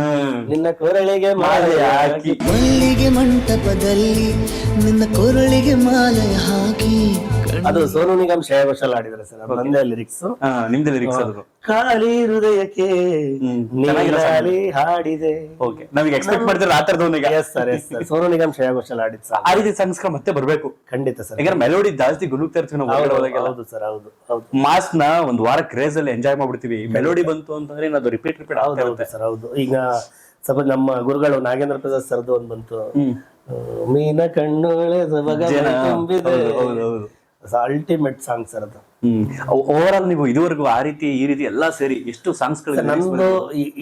[SPEAKER 3] ನಿನ್ನ ಕೊರಳಿಗೆ ಮಾಲೆ ಹಾಕಿ.
[SPEAKER 5] ಮಲ್ಲಿಗೆ ಮಂಟಪದಲ್ಲಿ ನಿನ್ನ ಕೊರಳಿಗೆ ಮಾಲೆ ಹಾಕಿ.
[SPEAKER 3] ಅದು ಸೋನು ನಿಗಮ್ ಶ್ರೇಯಾ ಘೋಷಾಲ್ ಆಡಿದ್ರೆ ಸರ್, ನಂದೇ ಲಿರಿಕ್ಸ್.
[SPEAKER 1] ನಿಮ್ದು ಲಿರಿಕ್ಸ್ ಅದು.
[SPEAKER 3] ಖಾಲಿ ಹೃದಯಕ್ಕೆ ನೀಲಾಲಿ ಹಾಡಿದೆ.
[SPEAKER 1] ಓಕೆ, ನಾವೀಗ ಎಕ್ಸ್ಪೆಕ್ಟ್ ಮಾಡ್ತಿರೋ ಆ ತರದವನಿಗೆ.
[SPEAKER 3] Yes sir, yes sir. Sonu Nigam Shreya Ghoshal ಆಡಿದ್ ಸರ್.
[SPEAKER 1] ಆ ರೀತಿ ಸಂಸ್ಕಾರ ಮತ್ತೆ ಬರ್ಬೇಕು
[SPEAKER 3] ಖಂಡಿತ ಸರ್.
[SPEAKER 1] ಯಾಕಂದ್ರೆ ಮೆಲೋಡಿ ಜಾಸ್ತಿ ಗುನುಗ್ತಾ ಇರ್ತೀವಿ ನಾವು.
[SPEAKER 3] ಹೌದು ಸರ್, ಹೌದು ಹೌದು.
[SPEAKER 1] ಮಾಸ್ ನ ಒಂದ್ ವಾರ ಕ್ರೇಜ್ ಅಲ್ಲಿ ಎಂಜಾಯ್ ಮಾಡ್ಬಿಡ್ತೀವಿ. ಮೆಲೋಡಿ ಬಂತು ಅಂತಂದ್ರೆ ಅದು ರಿಪೀಟ್
[SPEAKER 3] ಹೌದು ಸರ್, ಹೌದು. ಈಗ ಸ್ವಲ್ಪ ನಮ್ಮ ಗುರುಗಳು ನಾಗೇಂದ್ರ ಪ್ರಸಾದ್ ಸರ್ದು ಒಂದ್ ಬಂತು, ಮೀನ ಕಣ್ಣೊಳೆ ತುಂಬಿದೆ. ಅಲ್ಟಿಮೇಟ್ ಸಾಂಗ್ ಸರ್ ಅದು.
[SPEAKER 1] ಓವರ್ ಆಲ್ ನೀವು ಇದುವರೆಗೂ ಆ ರೀತಿ ಈ ರೀತಿ ಎಲ್ಲಾ ಸೇರಿ ಎಷ್ಟು ಸಾಂಗ್ಸ್
[SPEAKER 3] ನಮ್ದು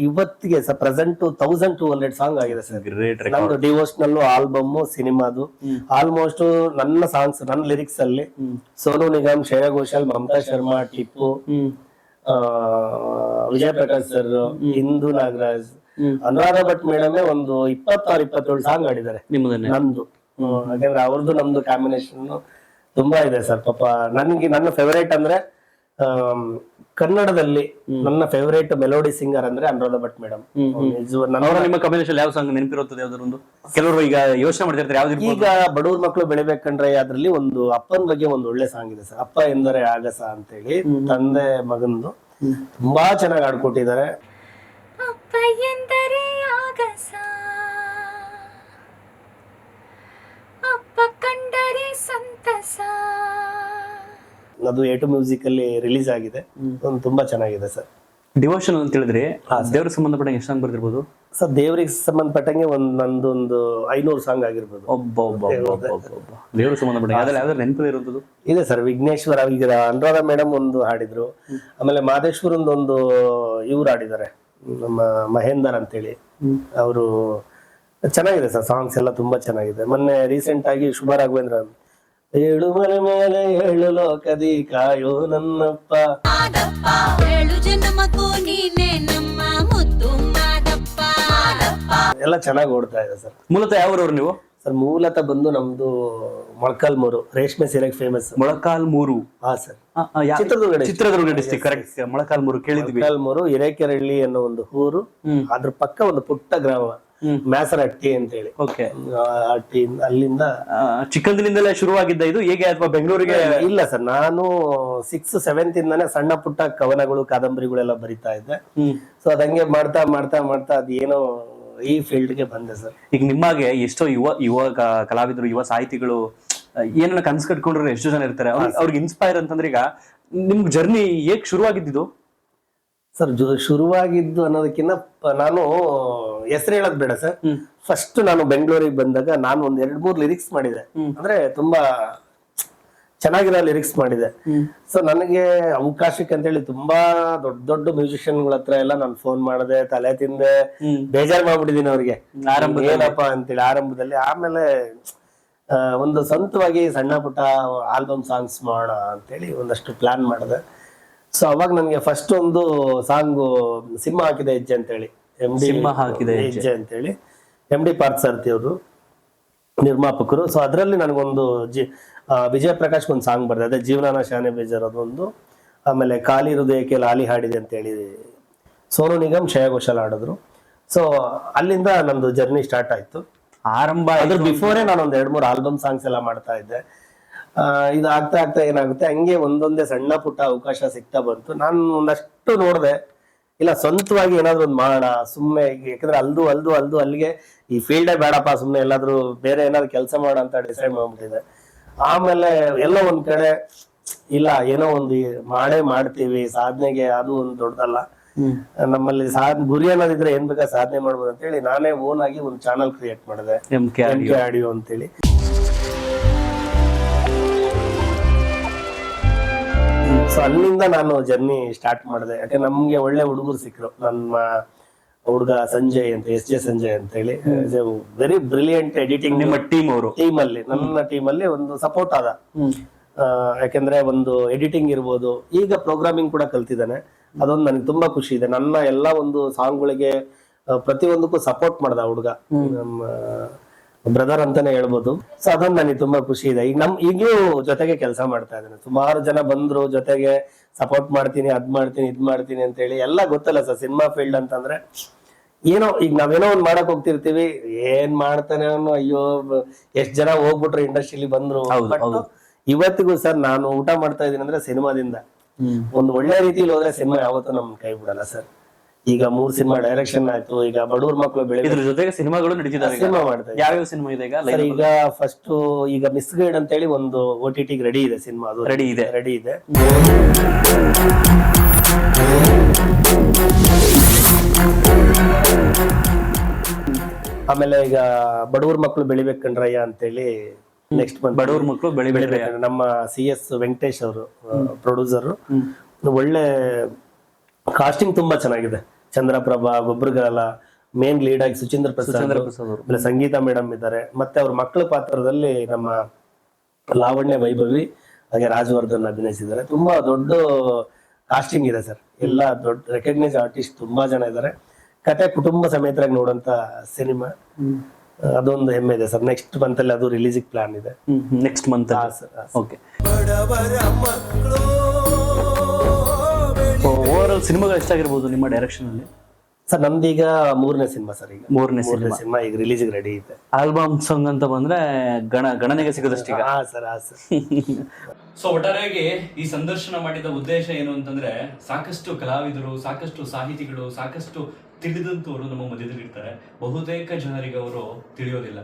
[SPEAKER 3] ಇವತ್ತಿಗೆ ಸರ್ ಪ್ರೆಸೆಂಟ್ 1200 ಸಾಂಗ್ ಆಗಿದೆ ಸರ್. ನಮ್ದು ಡಿವೋಷನಲ್ ಆಲ್ಬಮ್, ಸಿನಿಮಾದು ಆಲ್ಮೋಸ್ಟ್ ನನ್ನ ಸಾಂಗ್ಸ್, ನನ್ನ ಲಿರಿಕ್ಸ್ ಅಲ್ಲಿ ಸೋನು ನಿಗಮ್, ಶ್ರೇಯಾ ಘೋಷಾಲ್, ಮಮತಾ ಶರ್ಮಾ, ಟಿಪ್ಪು, ವಿಜಯ್ ಪ್ರಕಾಶ್ ಸರ್, ಇಂದು ನಾಗರಾಜ್, ಅನುರಾಧ ಭಟ್ ಮೇಡಮೇ ಒಂದು 26-27 ಸಾಂಗ್ ಆಡಿದ್ದಾರೆ ನಂದು. ಯಾಕಂದ್ರೆ ಅವ್ರದ್ದು ನಮ್ದು ಕಾಂಬಿನೇಷನ್ ತುಂಬಾ ಇದೆ ಸರ್. ಪಾಪ ನನ್ಗೆ ನನ್ನ ಫೇವರೇಟ್ ಅಂದ್ರೆ ಕನ್ನಡದಲ್ಲಿ ನನ್ನ ಫೇವರೇಟ್ ಮೆಲೋಡಿ ಸಿಂಗರ್ ಅಂದ್ರೆ ಅನುರಾಧ ಭಟ್ ಮೇಡಮ್.
[SPEAKER 1] ನಿಮ್ಮ ಕಾಂಬಿನೇಷನ್ ಯಾವ ಸಾಂಗ್ ನೆನಪಿರುತ್ತದೆ? ಯಾವ್ದಾರೊಂದು ಕೆಲವರು ಈಗ ಯೋಚನೆ ಮಾಡ್ತಿರ್ತಾರೆ ಯಾವ್ದು.
[SPEAKER 3] ಈಗ ಬಡವ್ರ ಮಕ್ಕಳು ಬೆಳಿಬೇಕಂದ್ರೆ ಅದ್ರಲ್ಲಿ ಒಂದು ಅಪ್ಪನ ಬಗ್ಗೆ ಒಂದು ಒಳ್ಳೆ ಸಾಂಗ್ ಇದೆ ಸರ್, ಅಪ್ಪ ಎಂದರೆ ಆಗಸ ಅಂತೇಳಿ, ತಂದೆ ಮಗಂದು. ತುಂಬಾ ಚೆನ್ನಾಗಿ ಆಡ್ಕೊಟ್ಟಿದ್ದಾರೆ.
[SPEAKER 6] ಅಪ್ಪ ಎಂದರೆ ಆಗಸ, ಅಪ್ಪ ಕಂಡರೆ ಸಂತಸ.
[SPEAKER 3] ಅದು A2 ಮ್ಯೂಸಿಕ್ ಅಲ್ಲಿ ರಿಲೀಸ್ ಆಗಿದೆ, ಒಂದು ತುಂಬಾ ಚೆನ್ನಾಗಿದೆ ಸರ್.
[SPEAKER 1] ಡಿವೋಷನ್ ಅಂತ ಹೇಳಿದ್ರೆ ದೇವ್ರಿಗೆ ಸಂಬಂಧಪಟ್ಟ ಎಷ್ಟು ಸಾಂಗ್ ಬರ್ತಿರ್ಬೋದು
[SPEAKER 3] ಸರ್? ದೇವ್ರಿಗೆ ಸಂಬಂಧಪಟ್ಟಂಗೆ ನಂದೊಂದು 500 ಸಾಂಗ್ ಆಗಿರ್ಬೋದು.
[SPEAKER 1] ದೇವ್ರಿಗೆ ಸಂಬಂಧಪಟ್ಟ ಯಾವ್ದಾದ್ರು ನೆನಪು ಇರುವಂತದ್ದು
[SPEAKER 3] ಇದೆ ಸರ್. ವಿಘ್ನೇಶ್ವರ, ಈಗ ಅನುರಾಧ ಮೇಡಮ್ ಒಂದು ಹಾಡಿದ್ರು, ಆಮೇಲೆ ಮಾದೇಶ್ವರಂದು ಒಂದು ಇವ್ರು ಹಾಡಿದ್ದಾರೆ, ನಮ್ಮ ಮಹೇಂದರ್ ಅಂತೇಳಿ, ಅವರು ಚೆನ್ನಾಗಿದೆ ಸರ್. ಸಾಂಗ್ಸ್ ಎಲ್ಲ ತುಂಬಾ ಚೆನ್ನಾಗಿದೆ. ಮೊನ್ನೆ ರೀಸೆಂಟ್ ಆಗಿ ಶುಭ ರಾಘವೇಂದ್ರ ಏಳು ಮಲೆ ಮೇಲೆ ಏಳು ಲೋಕದಿ ಕಾಯೋ ನನ್ನಪ್ಪ,
[SPEAKER 6] ಏಳು ಜನ್ಮಕ್ಕೂ ನೀನೆ ನಮ್ಮ ಮುದ್ದು ಮಾದಪ್ಪ
[SPEAKER 3] ಎಲ್ಲ ಚೆನ್ನಾಗಿ ಓಡ್ತಾ ಇದೆ ಸರ್.
[SPEAKER 1] ಮೂಲತಃ ಯಾವ್ರವ್ರು ನೀವು
[SPEAKER 3] ಸರ್? ಮೂಲತಃ ಬಂದು ನಮ್ದು ಮೊಳಕಾಲ್ಮೂರು, ರೇಷ್ಮೆ ಸೀರೆಗೆ ಫೇಮಸ್.
[SPEAKER 1] ಮೊಳಕಾಲ್ಮೂರು?
[SPEAKER 3] ಹಾ sir,
[SPEAKER 1] Chitradurga district. Correct, Molakalmuru ಕೇಳಿದ್ವಿ.
[SPEAKER 3] ಮೊಳಕಾಲ್ಮೂರು ಹಿರೇಕೆರಳ್ಳಿ ಅನ್ನೋ ಒಂದು ಊರು, ಅದ್ರ ಪಕ್ಕ ಒಂದು ಪುಟ್ಟ ಗ್ರಾಮ ಮ್ಯಾಸರಟ್ಟಿ ಅಂತ ಹೇಳಿ.
[SPEAKER 1] ಓಕೆ,
[SPEAKER 3] ಅಲ್ಲಿಂದ
[SPEAKER 1] ಚಿಕ್ಕಂದಿನಿಂದಲೇ ಶುರುವಾಗಿದ್ದ ಇದು ಹೇಗೆ, ಅಥವಾ ಬೆಂಗಳೂರಿಗೆ?
[SPEAKER 3] ಇಲ್ಲ ಸರ್, ನಾನು 6th 7th ಇಂದಾನೆ ಸಣ್ಣ ಪುಟ್ಟ ಕವನಗಳು, ಕಾದಂಬರಿಗಳೆಲ್ಲ ಬರಿತಾ ಇದ್ದೆ. ಸೊ ಅದಂಗೆ ಮಾಡ್ತಾ ಮಾಡ್ತಾ ಮಾಡ್ತಾ ಅದೇನೋ ಈ ಫೀಲ್ಡ್ಗೆ ಬಂದೆ ಸರ್.
[SPEAKER 1] ಈಗ ನಿಮಗೆ ಎಷ್ಟೋ ಯುವ ಕಲಾವಿದರು, ಯುವ ಸಾಹಿತಿಗಳು ಏನನ್ನ ಕನ್ಸ್ ಕಟ್ಕೊಂಡ್ರೆ ಎಷ್ಟೋ ಜನ ಇರ್ತಾರೆ, ಅವ್ರಿಗೆ ಇನ್ಸ್ಪೈರ್ ಅಂತಂದ್ರೆ ಈಗ ನಿಮ್ಗೆ ಜರ್ನಿ ಹೇಗ್ ಶುರುವಾಗಿದ್ದು
[SPEAKER 3] ಸರ್? ಶುರುವಾಗಿದ್ದು ಅನ್ನೋದಕ್ಕಿಂತ ನಾನು ಹೆಸರು ಹೇಳೋದ್ ಬೇಡ ಸರ್. ಫಸ್ಟ್ ನಾನು ಬೆಂಗಳೂರಿಗೆ ಬಂದಾಗ ನಾನು ಒಂದ್ 2-3 ಲಿರಿಕ್ಸ್ ಮಾಡಿದೆ, ಅಂದ್ರೆ ತುಂಬಾ ಚೆನ್ನಾಗಿರೋ ಲಿರಿಕ್ಸ್ ಮಾಡಿದೆ. ಸೊ ನನಗೆ ಅವಕಾಶಕ್ಕೆ ಅಂತೇಳಿ ತುಂಬಾ ದೊಡ್ಡ ದೊಡ್ಡ ಮ್ಯೂಸಿಷಿಯನ್ಗಳ ಹತ್ರ ಎಲ್ಲ ನಾನು ಫೋನ್ ಮಾಡಿದೆ, ತಲೆ ತಿಂದೆ, ಬೇಜಾರ್ ಮಾಡ್ಬಿಟ್ಟಿದೀನಿ ಅವ್ರಿಗೆ ಏನಪ್ಪ ಅಂತೇಳಿ ಆರಂಭದಲ್ಲಿ. ಆಮೇಲೆ ಒಂದು ಸ್ವಂತವಾಗಿ ಸಣ್ಣ ಪುಟ್ಟ ಆಲ್ಬಮ್ ಸಾಂಗ್ಸ್ ಮಾಡೋಣ ಅಂತೇಳಿ ಒಂದಷ್ಟು ಪ್ಲಾನ್ ಮಾಡಿದೆ. ಸೊ ಅವಾಗ ನನ್ಗೆ ಫಸ್ಟ್ ಒಂದು ಸಾಂಗು ಸಿಂಹ ಹಾಕಿದ ಹೆಜ್ಜೆ ಅಂತೇಳಿ,
[SPEAKER 1] ಸಿಂಹ ಹಾಕಿದ
[SPEAKER 3] ಹೆಜ್ಜೆ ಅಂತೇಳಿ MD ಪಾರ್ಥ ಸಾರಥಿ ಅವರು ನಿರ್ಮಾಪಕರು. ಸೊ ಅದರಲ್ಲಿ ನನಗೊಂದು ವಿಜಯ ಪ್ರಕಾಶ್ ಒಂದು ಸಾಂಗ್ ಬರ್ದೆ, ಅದೇ ಜೀವನಾನ ಶಾನೆ ಬೇಜಾರ್ ಅದೊಂದು. ಆಮೇಲೆ ಖಾಲಿ ಹೃದಯಕ್ಕೆ ಲಾಲಿ ಹಾಡಿದೆ ಅಂತೇಳಿ ಸೋನು ನಿಗಮ್, ಶ್ರೇಯಾ ಘೋಷಾಲ್ ಆಡಿದ್ರು. ಸೊ ಅಲ್ಲಿಂದ ನಂದು ಜರ್ನಿ ಸ್ಟಾರ್ಟ್ ಆಯ್ತು.
[SPEAKER 1] ಆರಂಭ
[SPEAKER 3] ಅದ್ರ ಬಿಫೋರೇ ನಾನು ಒಂದ್ 2-3 ಆಲ್ಬಮ್ ಸಾಂಗ್ಸ್ ಎಲ್ಲ ಮಾಡ್ತಾ ಇದ್ದೆ. ಇದು ಆಗ್ತಾ ಆಗ್ತಾ ಏನಾಗುತ್ತೆ, ಹಂಗೆ ಒಂದೊಂದೇ ಸಣ್ಣ ಪುಟ್ಟ ಅವಕಾಶ ಸಿಗ್ತಾ ಬಂತು. ನಾನು ಒಂದಷ್ಟು ನೋಡ್ದೆ, ಇಲ್ಲ ಸ್ವಂತವಾಗಿ ಏನಾದ್ರು ಒಂದು ಮಾಡೋಣ ಸುಮ್ಮನೆ, ಯಾಕಂದ್ರೆ ಅಲ್ದು ಅಲ್ಲಿಗೆ ಈ ಫೀಲ್ಡೇ ಬೇಡಪ್ಪ, ಸುಮ್ಮನೆ ಎಲ್ಲಾದ್ರೂ ಬೇರೆ ಏನಾದ್ರು ಕೆಲಸ ಮಾಡೋಣ ಅಂತ ಡಿಸೈಡ್ ಮಾಡ್ಬಿಟ್ಟಿದೆ. ಆಮೇಲೆ ಎಲ್ಲ ಒಂದ್ ಕಡೆ ಇಲ್ಲ, ಏನೋ ಒಂದು ಮಾಡ್ತೀವಿ, ಸಾಧನೆಗೆ ಅದು ಒಂದು ದೊಡ್ಡದಲ್ಲ, ನಮ್ಮಲ್ಲಿ ಗುರಿ ಅನ್ನೋದಿದ್ರೆ ಏನ್ ಬೇಕಾ ಸಾಧನೆ ಮಾಡ್ಬೋದು ಅಂತೇಳಿ ನಾನೇ ಓನ್ ಆಗಿ ಒಂದು ಚಾನಲ್ ಕ್ರಿಯೇಟ್ ಮಾಡಿದೆ, MK ಆಡಿಯೋ ಅಂತೇಳಿ. ಸೊ ಅಲ್ಲಿಂದ ನಾನು ಜರ್ನಿ ಸ್ಟಾರ್ಟ್ ಮಾಡಿದೆ. ಯಾಕಂದ್ರೆ ನಮ್ಗೆ ಒಳ್ಳೆ ಹುಡುಗರು ಸಿಕ್ಕರು. ನಮ್ಮ ಹುಡುಗ ಸಂಜಯ್ ಅಂತ, SJ ಸಂಜಯ್ ಅಂತ ಹೇಳಿ, ವೆರಿ ಬ್ರಿಲಿಯಂಟ್ ಎಡಿಟಿಂಗ್.
[SPEAKER 1] ನಿಮ್ಮ ಟೀಮಲ್ಲಿ
[SPEAKER 3] ನನ್ನ ಟೀಮಲ್ಲಿ ಒಂದು ಸಪೋರ್ಟ್ ಆದ. ಯಾಕಂದ್ರೆ ಒಂದು ಎಡಿಟಿಂಗ್ ಇರ್ಬೋದು, ಈಗ ಪ್ರೋಗ್ರಾಮಿಂಗ್ ಕೂಡ ಕಲ್ತಿದ್ದಾನೆ. ಅದೊಂದು ನನಗೆ ತುಂಬಾ ಖುಷಿ ಇದೆ. ನನ್ನ ಎಲ್ಲ ಒಂದು ಸಾಂಗ್ಗಳಿಗೆ ಪ್ರತಿಯೊಂದಕ್ಕೂ ಸಪೋರ್ಟ್ ಮಾಡ್ದ ಹುಡುಗ, ನಮ್ಮ ಬ್ರದರ್ ಅಂತಾನೆ ಹೇಳ್ಬೋದು. ಸೊ ಅದೊಂದು ನನಗೆ ತುಂಬಾ ಖುಷಿ ಇದೆ. ಈಗ ಈಗಲೂ ಜೊತೆಗೆ ಕೆಲಸ ಮಾಡ್ತಾ ಇದ್ದೇನೆ. ಸುಮಾರು ಜನ ಬಂದ್ರು, ಜೊತೆಗೆ ಸಪೋರ್ಟ್ ಮಾಡ್ತೀನಿ, ಅದ್ ಮಾಡ್ತೀನಿ, ಇದ್ ಮಾಡ್ತೀನಿ ಅಂತ ಹೇಳಿ. ಎಲ್ಲ ಗೊತ್ತಲ್ಲ ಸರ್, ಸಿನಿಮಾ ಫೀಲ್ಡ್ ಅಂತಂದ್ರೆ ಏನೋ ಈಗ ನಾವೇನೋ ಒಂದ್ ಮಾಡಕ್ ಹೋಗ್ತಿರ್ತೀವಿ, ಏನ್ ಮಾಡ್ತಾನೆ ಅವನು, ಅಯ್ಯೋ ಎಷ್ಟ್ ಜನ ಹೋಗ್ಬಿಟ್ರು ಇಂಡಸ್ಟ್ರಿಲಿ ಬಂದ್ರು. ಬಟ್ ಇವತ್ತಿಗೂ ಸರ್ ನಾನು ಊಟ ಮಾಡ್ತಾ ಇದೀನಿ ಅಂದ್ರೆ ಸಿನಿಮಾದಿಂದ. ಒಂದು ಒಳ್ಳೆ ರೀತಿಲಿ ಹೋದ್ರೆ ಸಿನಿಮಾ ಯಾವತ್ತೂ ನಮ್ ಕೈ ಬಿಡಲ್ಲ ಸರ್. ಈಗ 3 ಸಿನಿಮಾ ಡೈರೆಕ್ಷನ್ ಆಯ್ತು, ಈಗ ಬಡವ್ರ ಮಕ್ಕಳು
[SPEAKER 1] ಇದ್ರ ಜೊತೆಗೆ ಸಿನಿಮಾಗಳು ನಡೀತಿದಾವೆ.
[SPEAKER 3] ಸಿನಿಮಾ ಮಾಡ್ತಾ ಇದ್ದೀನಿ.
[SPEAKER 1] ಯಾವ್ಯಾವ ಸಿನಿಮಾ ಇದೆ ಈಗ?
[SPEAKER 3] ಈಗ ಫಸ್ಟ್ ಈಗ ಮಿಸ್ ಗೈಡ್ ಅಂತ ಹೇಳಿ ಒಂದು OTT ರೆಡಿ ಇದೆ ಸಿನಿಮಾ. ಅದು ರೆಡಿ ಇದೆ. ಆಮೇಲೆ ಈಗ ಬಡವ್ರ ಮಕ್ಕಳು ಬೆಳಿಬೇಕು ಕಣ್ರಯ್ಯ ಅಂತೇಳಿ ನೆಕ್ಸ್ಟ್ ಬಂದ್
[SPEAKER 1] ಬಡವ್ರ ಮಕ್ಕಳು ಬೆಳಿಬೇಕು.
[SPEAKER 3] ನಮ್ಮ CS ವೆಂಕಟೇಶ್ ಅವರು ಪ್ರೊಡ್ಯೂಸರ್. ಒಳ್ಳೆ ಕಾಸ್ಟಿಂಗ್ ತುಂಬಾ ಚೆನ್ನಾಗಿದೆ. ಚಂದ್ರಪ್ರಭಾ, ಗೊಬ್ಬರಗಾಲ, ಮೇನ್ ಲೀಡ್ ಆಗಿ ಸುಚೇಂದ್ರ ಪ್ರಸಾದ್, ಆಮೇಲೆ ಸಂಗೀತ ಮೇಡಮ್ ಇದ್ದಾರೆ. ಮತ್ತೆ ಅವ್ರ ಮಕ್ಕಳ ಪಾತ್ರದಲ್ಲಿ ನಮ್ಮ ಲಾವಣ್ಯ ವೈಭವಿ ಹಾಗೆ ರಾಜವರ್ಧನ್ ಅಭಿನಯಿಸಿದ್ದಾರೆ. ತುಂಬಾ ದೊಡ್ಡ ಕಾಸ್ಟಿಂಗ್ ಇದೆ ಸರ್. ಎಲ್ಲ ದೊಡ್ಡ ರೆಕಗ್ನೈಸ್ ಆರ್ಟಿಸ್ಟ್ ತುಂಬಾ ಜನ ಇದ್ದಾರೆ. ಕತೆ ಕುಟುಂಬ ಸಮೇತರಾಗಿ ನೋಡುವಂತ ಸಿನಿಮಾ. ಅದೊಂದು ಹೆಮ್ಮೆ ಇದೆ ಸರ್. ನೆಕ್ಸ್ಟ್ ಮಂತ್ ಅಲ್ಲಿ ಅದು ರಿಲೀಸಿಗೆ ಪ್ಲಾನ್ ಇದೆ.
[SPEAKER 1] Next month. Okay. Over all ಸಿನಿಮಾಗಳು ಎಷ್ಟಾಗಿರ್ಬೋದು ನಿಮ್ಮ ಡೈರೆಕ್ಷನ್ ಅಲ್ಲಿ?
[SPEAKER 3] ಸರ್ ನಮ್ದೀಗ 3ನೇ ಸಿನಿಮಾ ಸರ್. ಈಗ
[SPEAKER 1] 3ನೇ
[SPEAKER 3] ಸಿನಿಮಾ ಈಗ ರಿಲೀಸಿಗೆ ರೆಡಿ ಇದೆ.
[SPEAKER 1] ಆಲ್ಬಮ್ ಸಾಂಗ್ ಅಂತ ಬಂದ್ರೆ ಗಣನೆಗೆ ಸಿಗೋದಷ್ಟೀಗ.
[SPEAKER 3] ಸರ್
[SPEAKER 1] ಸೊ ಒಟ್ಟಾರೆಯಾಗಿ ಈ ಸಂದರ್ಶನ ಮಾಡಿದ ಉದ್ದೇಶ ಏನು ಅಂತಂದ್ರೆ, ಸಾಕಷ್ಟು ಕಲಾವಿದರು, ಸಾಕಷ್ಟು ಸಾಹಿತಿಗಳು, ಸಾಕಷ್ಟು ತಿಳಿದಂತವರು ನಮ್ಮ ಮಧ್ಯದಲ್ಲಿ ಇರ್ತಾರೆ. ಬಹುತೇಕ ಜನರಿಗೆ ಅವರು ತಿಳಿಯೋದಿಲ್ಲ.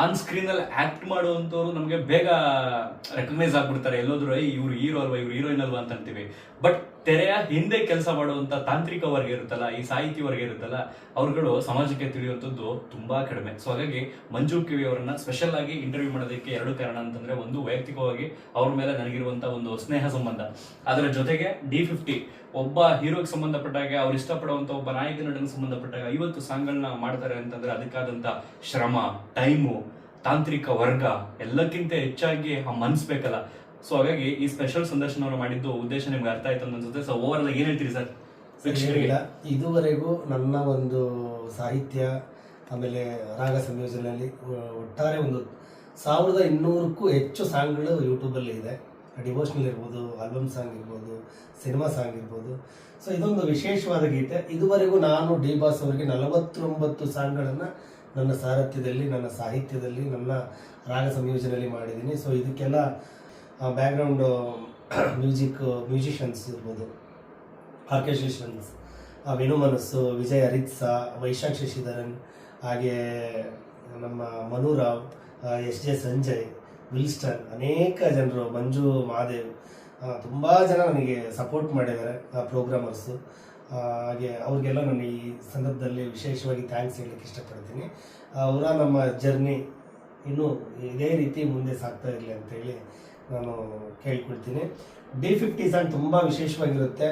[SPEAKER 1] ಆನ್ ಸ್ಕ್ರೀನ್ ಅಲ್ಲಿ ಆಕ್ಟ್ ಮಾಡುವಂತವ್ರು ನಮ್ಗೆ ಬೇಗ ರೆಕಗ್ನೈಸ್ ಆಗ್ಬಿಡ್ತಾರೆ. ಎಲ್ಲೋದ್ರು ಇವ್ರು ಹೀರೋ ಅಲ್ವಾ, ಇವ್ರು ಹೀರೋಯಿನ್ ಅಲ್ವಾ ಅಂತ ಅಂತೀವಿ. ಬಟ್ ತೆರೆಯ ಹಿಂದೆ ಕೆಲಸ ಮಾಡುವಂತ ತಾಂತ್ರಿಕ ವರ್ಗ ಇರುತ್ತಲ್ಲ, ಈ ಸಾಹಿತಿ ವರ್ಗ ಇರುತ್ತಲ್ಲ, ಅವ್ರುಗಳು ಸಮಾಜಕ್ಕೆ ತಿಳಿಯುವಂಥದ್ದು ತುಂಬಾ ಕಡಿಮೆ. ಸೊ ಹಾಗಾಗಿ ಮಂಜು ಕಿವಿ ಅವರನ್ನ ಸ್ಪೆಷಲ್ ಆಗಿ ಇಂಟರ್ವ್ಯೂ ಮಾಡೋದಕ್ಕೆ 2 ಕಾರಣ ಅಂತಂದ್ರೆ, ಒಂದು ವೈಯಕ್ತಿಕವಾಗಿ ಅವ್ರ ಮೇಲೆ ನನಗಿರುವಂತ ಒಂದು ಸ್ನೇಹ ಸಂಬಂಧ, ಅದರ ಜೊತೆಗೆ D50 ಒಬ್ಬ ಹೀರೋಗೆ ಸಂಬಂಧಪಟ್ಟಾಗ, ಅವ್ರು ಇಷ್ಟಪಡುವಂತ ಒಬ್ಬ ನಾಯಕ ನಟನಿಗೆ ಸಂಬಂಧಪಟ್ಟಾಗ 50 ಸಾಂಗ್ಗಳನ್ನ ಮಾಡ್ತಾರೆ ಅಂತಂದ್ರೆ ಅದಕ್ಕಾದಂತ ಶ್ರಮ, ಟೈಮು, ತಾಂತ್ರಿಕ ವರ್ಗ ಎಲ್ಲಕ್ಕಿಂತ ಹೆಚ್ಚಾಗಿ ಆ ಮನ್ಸ್ ಬೇಕಲ್ಲ. ಸೊ ಹಾಗಾಗಿ ಈ ಸ್ಪೆಷಲ್ ಸಂದರ್ಶನವನ್ನು ಮಾಡಿದ್ದು ಉದ್ದೇಶ ನಿಮ್ಗೆ ಅರ್ಥ ಆಯ್ತು ಅಂತ ಅನ್ಸುತ್ತೆ. ಸೊ ಓವರ್ ಆಲ್ ಏನ್ ಹೇಳ್ತೀರಿ ಸರ್?
[SPEAKER 3] ಇದುವರೆಗೂ ನನ್ನ ಒಂದು ಸಾಹಿತ್ಯ ಆಮೇಲೆ ರಾಗ ಸಂಯೋಜನೆಯಲ್ಲಿ ಒಟ್ಟಾರೆ ಒಂದು 1200ಕ್ಕೂ ಹೆಚ್ಚು ಸಾಂಗ್ಗಳು ಯೂಟ್ಯೂಬಲ್ಲಿ ಇದೆ. ಡಿವೋಷನಲ್ ಇರ್ಬೋದು, ಆಲ್ಬಮ್ ಸಾಂಗ್ ಇರ್ಬೋದು, ಸಿನಿಮಾ ಸಾಂಗ್ ಇರ್ಬೋದು. ಸೊ ಇದೊಂದು ವಿಶೇಷವಾದ ಗೀತೆ. ಇದುವರೆಗೂ ನಾನು ಡಿ ಬಾಸ್ ಅವರಿಗೆ 49 ಸಾಂಗ್ಗಳನ್ನು ನನ್ನ ಸಾರಥ್ಯದಲ್ಲಿ, ನನ್ನ ಸಾಹಿತ್ಯದಲ್ಲಿ, ನನ್ನ ರಾಗ ಸಂಯೋಜನೆಯಲ್ಲಿ ಮಾಡಿದ್ದೀನಿ. ಸೊ ಇದಕ್ಕೆಲ್ಲ ಬ್ಯಾಕ್ಗ್ರೌಂಡ್ ಮ್ಯೂಸಿಷಿಯನ್ಸ್ ಇರ್ಬೋದು, ಆರ್ಕೆಸ್ಟ್ರೇಷನ್ಸ್ ವೇಣು ಮನಸ್ಸು, ವಿಜಯ್ ಹರಿತ್ಸಾ, ವೈಶಾಖ್ ಶಶಿಧರನ್, ಹಾಗೆ ನಮ್ಮ ಮನುರಾವ್, SJ ಸಂಜಯ್, ವಿಲ್ಸ್ಟನ್, ಅನೇಕ ಜನರು, ಮಂಜು ಮಹಾದೇವ್, ತುಂಬ ಜನ ನನಗೆ ಸಪೋರ್ಟ್ ಮಾಡಿದ್ದಾರೆ ಪ್ರೋಗ್ರಾಮರ್ಸು. ಹಾಗೆ ಅವ್ರಿಗೆಲ್ಲ ನಾನು ಈ ಸಂದರ್ಭದಲ್ಲಿ ವಿಶೇಷವಾಗಿ ಥ್ಯಾಂಕ್ಸ್ ಹೇಳಲಿಕ್ಕೆ ಇಷ್ಟಪಡ್ತೀನಿ. ಅವರ ನಮ್ಮ ಜರ್ನಿ ಇನ್ನೂ ಇದೇ ರೀತಿ ಮುಂದೆ ಸಾಗ್ತಾ ಇರಲಿ ಅಂತೇಳಿ ನಾನು ಕೇಳ್ಕೊಳ್ತೀನಿ. D50 ಸಾಂಗ್ ತುಂಬ ವಿಶೇಷವಾಗಿರುತ್ತೆ.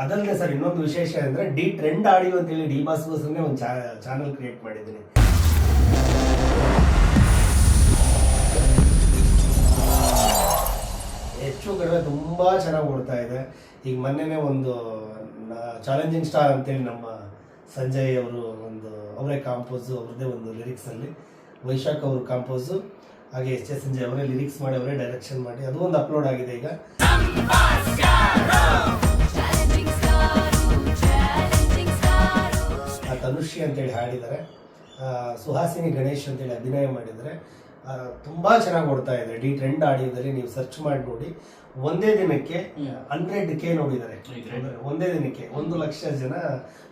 [SPEAKER 3] ಅದಲ್ಲದೆ ಸರ್ ಇನ್ನೊಂದು ವಿಶೇಷ ಅಂದರೆ ಡಿ ಟ್ರೆಂಡ್ ಆಡಿಯೋ ಅಂತೇಳಿ ಡಿ ಬಾಸ್ಗೋಸ್ಕರನೇ ಒಂದು ಚಾನಲ್ ಕ್ರಿಯೇಟ್ ಮಾಡಿದ್ದೀನಿ. ಹೆಚ್ಚು ಕಡಿಮೆ ತುಂಬ ಚೆನ್ನಾಗಿ ಓಡ್ತಾ ಇದೆ. ಈಗ ಮೊನ್ನೆನೇ ಒಂದು ಚಾಲೆಂಜಿಂಗ್ ಸ್ಟಾರ್ ಅಂತೇಳಿ ನಮ್ಮ ಸಂಜಯ್ ಅವರು ಒಂದು ಅವರೇ ಕಾಂಪೋಸು, ಅವ್ರದ್ದೇ ಒಂದು ಲಿರಿಕ್ಸಲ್ಲಿ ವೈಶಾಖ್ ಅವರು ಕಾಂಪೋಸು, ಹಾಗೆ SJ ಸಂಜಯ್ ಅವರೇ ಲಿರಿಕ್ಸ್ ಮಾಡಿ, ಅವರೇ ಡೈರೆಕ್ಷನ್ ಮಾಡಿ, ಅದು ಒಂದು ಅಪ್ಲೋಡ್ ಆಗಿದೆ ಈಗ. ತನುಶ್ರೀ ಅಂತೇಳಿ ಹಾಡಿದ್ದಾರೆ, ಸುಹಾಸಿನಿ ಗಣೇಶ್ ಅಂತೇಳಿ ಅಭಿನಯ ಮಾಡಿದ್ದಾರೆ. ತುಂಬ ಚೆನ್ನಾಗಿ ಓಡ್ತಾ ಇದೆ. ಡಿ ಟ್ರೆಂಡ್ ಆಡಿಯೋದಲ್ಲಿ ನೀವು ಸರ್ಚ್ ಮಾಡಿ ನೋಡಿ. ಒಂದೇ ದಿನಕ್ಕೆ 100K ನೋಡಿದ್ದಾರೆ. ಒಂದೇ ದಿನಕ್ಕೆ 1 ಲಕ್ಷ ಜನ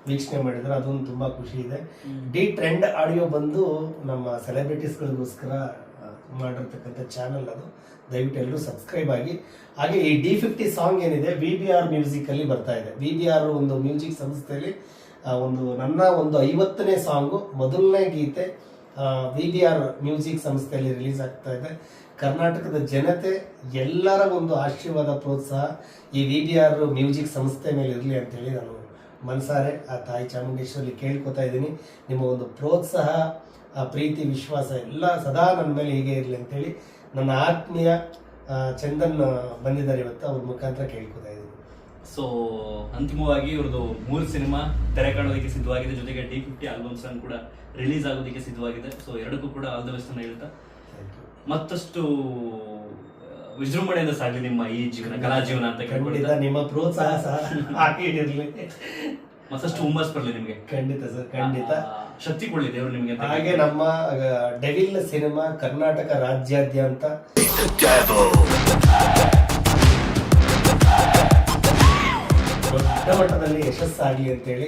[SPEAKER 3] ವೀಕ್ಷಣೆ ಮಾಡಿದ್ದಾರೆ. ಅದೊಂದು ತುಂಬ ಖುಷಿ ಇದೆ. ಡಿ ಟ್ರೆಂಡ್ ಆಡಿಯೋ ಬಂದು ನಮ್ಮ ಸೆಲೆಬ್ರಿಟೀಸ್ಗಳಿಗೋಸ್ಕರ ಮಾಡಿರ್ತಕ್ಕಂಥ ಚಾನಲ್ ಅದು. ದಯವಿಟ್ಟು ಎಲ್ಲರೂ ಸಬ್ಸ್ಕ್ರೈಬ್ ಆಗಿ. ಹಾಗೆ ಈ D50 ಸಾಂಗ್ ಏನಿದೆ VBR ಮ್ಯೂಸಿಕಲ್ಲಿ ಬರ್ತಾ ಇದೆ. VBR ಒಂದು ಮ್ಯೂಸಿಕ್ ಸಂಸ್ಥೆಯಲ್ಲಿ ನನ್ನ ಒಂದು 50ನೇ ಸಾಂಗು, ಮೊದಲನೇ ಗೀತೆ VBR ಮ್ಯೂಸಿಕ್ ಸಂಸ್ಥೆಯಲ್ಲಿ ರಿಲೀಸ್ ಆಗ್ತಾ ಇದೆ. ಕರ್ನಾಟಕದ ಜನತೆ ಎಲ್ಲರ ಒಂದು ಆಶೀರ್ವಾದ, ಪ್ರೋತ್ಸಾಹ ಈ VBR ಮ್ಯೂಸಿಕ್ ಸಂಸ್ಥೆ ಮೇಲೆ ಇರಲಿ ಅಂತೇಳಿ ನಾನು ಮನಸಾರೆ ಆ ತಾಯಿ ಚಾಮುಂಡೇಶ್ವರಿ ಕೇಳ್ಕೊತಾ ಇದ್ದೀನಿ. ನಿಮ್ಮ ಒಂದು ಪ್ರೋತ್ಸಾಹ, ಪ್ರೀತಿ, ವಿಶ್ವಾಸ ಎಲ್ಲ ಸದಾ ನನ್ನ ಮೇಲೆ ಹೀಗೆ ಇರಲಿ ಅಂತೇಳಿ ನನ್ನ ಆತ್ಮೀಯ ಚಂದನ್ ಬಂದಿದ್ದಾರೆ ಇವತ್ತು, ಅವ್ರ ಮುಖಾಂತರ ಕೇಳ್ಕೊತಾ ಇದ್ದೀನಿ.
[SPEAKER 1] ಸೊ ಅಂತಿಮವಾಗಿ ಇವ್ರದ್ದು 3 ಸಿನಿಮಾ ತೆರೆ ಕಾಣೋದಕ್ಕೆ ಸಿದ್ಧವಾಗಿದೆ, ಜೊತೆಗೆ D50 ಆಲ್ಬಮ್ ಸಾಂಗ್ ಕೂಡ ರಿಲೀಸ್ ಆಗೋದಕ್ಕೆ ಸಿದ್ಧವಾಗಿದೆ. ಸೊ ಎರಡಕ್ಕೂ ಕೂಡ ಆಲ್ ದ ಬೆಸ್ಟ್ ಅನ್ನ ಹೇಳ್ತಾ ಮತ್ತಷ್ಟು ವಿಜೃಂಭಣೆಯಿಂದ ಸಾಗಲಿ ನಿಮ್ಮ ಈ ಜೀವನ, ಕಲಾ ಜೀವನ ಅಂತ ಕೇಳ್ಕೊಳ್ತಾ,
[SPEAKER 3] ನಿಮ್ಮ ಪ್ರೋತ್ಸಾಹ ಸಹ ಹಾಗೆ ಇರಲಿ,
[SPEAKER 1] ಮತ್ತಷ್ಟು ಹುಮ್ಮಸ್ ಬರಲಿ ನಿಮ್ಗೆ.
[SPEAKER 3] ಖಂಡಿತ ಸರ್, ಖಂಡಿತ.
[SPEAKER 1] ಶಕ್ತಿ ಕೊಡ್ಲಿ ದೇವರು ನಿಮ್ಗೆ.
[SPEAKER 3] ಹಾಗೆ ನಮ್ಮ ಡೆವಿಲ್ ಸಿನಿಮಾ ಕರ್ನಾಟಕ ರಾಜ್ಯಾದ್ಯಂತ ದೊಡ್ಡ ಮಟ್ಟದಲ್ಲಿ ಯಶಸ್ಸಾಗಲಿ ಅಂತೇಳಿ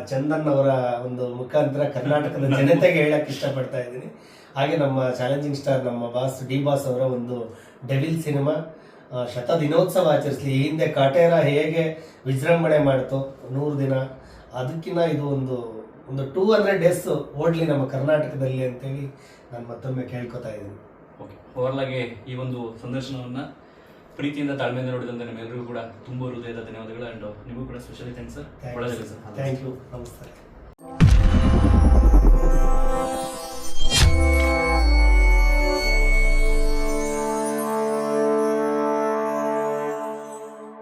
[SPEAKER 3] ಚಂದನ್ ಅವರ ಒಂದು ಮುಖಾಂತರ ಕರ್ನಾಟಕದ ಜನತೆಗೆ ಹೇಳಕ್ ಇಷ್ಟಪಡ್ತಾ ಇದ್ದೀನಿ. ಹಾಗೆ ನಮ್ಮ ಚಾಲೆಂಜಿಂಗ್ ಸ್ಟಾರ್ ನಮ್ಮ ಬಾಸ್ ಡಿ ಬಾಸ್ ಅವರ ಒಂದು ಡೆವಿಲ್ ಸಿನಿಮಾ ಶತದಿನೋತ್ಸವ ಆಚರಿಸಲಿ. ಈ ಹಿಂದೆ ಕಾಟೇರ ಹೇಗೆ ವಿಜೃಂಭಣೆ ಮಾಡ್ತು 100 ದಿನ, ಅದಕ್ಕಿಂತ ಇದು ಒಂದು 200 ಡೇಸ್ ಓಡ್ಲಿ ನಮ್ಮ ಕರ್ನಾಟಕದಲ್ಲಿ ಅಂತೇಳಿ ನಾನು ಮತ್ತೊಮ್ಮೆ ಕೇಳ್ಕೊತಾ ಇದ್ದೀನಿ.
[SPEAKER 1] ಓಕೆ, ಓವರ್ಲ್ ಆಗಿ ಈ ಒಂದು ಸಂದರ್ಶನವನ್ನ ಪ್ರೀತಿಯಿಂದ ತಾಳ್ಮೆಯಿಂದ ನೋಡಿದಂತೆ ನಿಮ್ಮೆಲ್ಲರಿಗೂ ಕೂಡ ತುಂಬ ಹೃದಯದ ಧನ್ಯವಾದಗಳು. ಅಂಡ್ ನಿಮಗೂ ಕೂಡ specially thanks sir.
[SPEAKER 3] Thank you, ನಮಸ್ತೆ.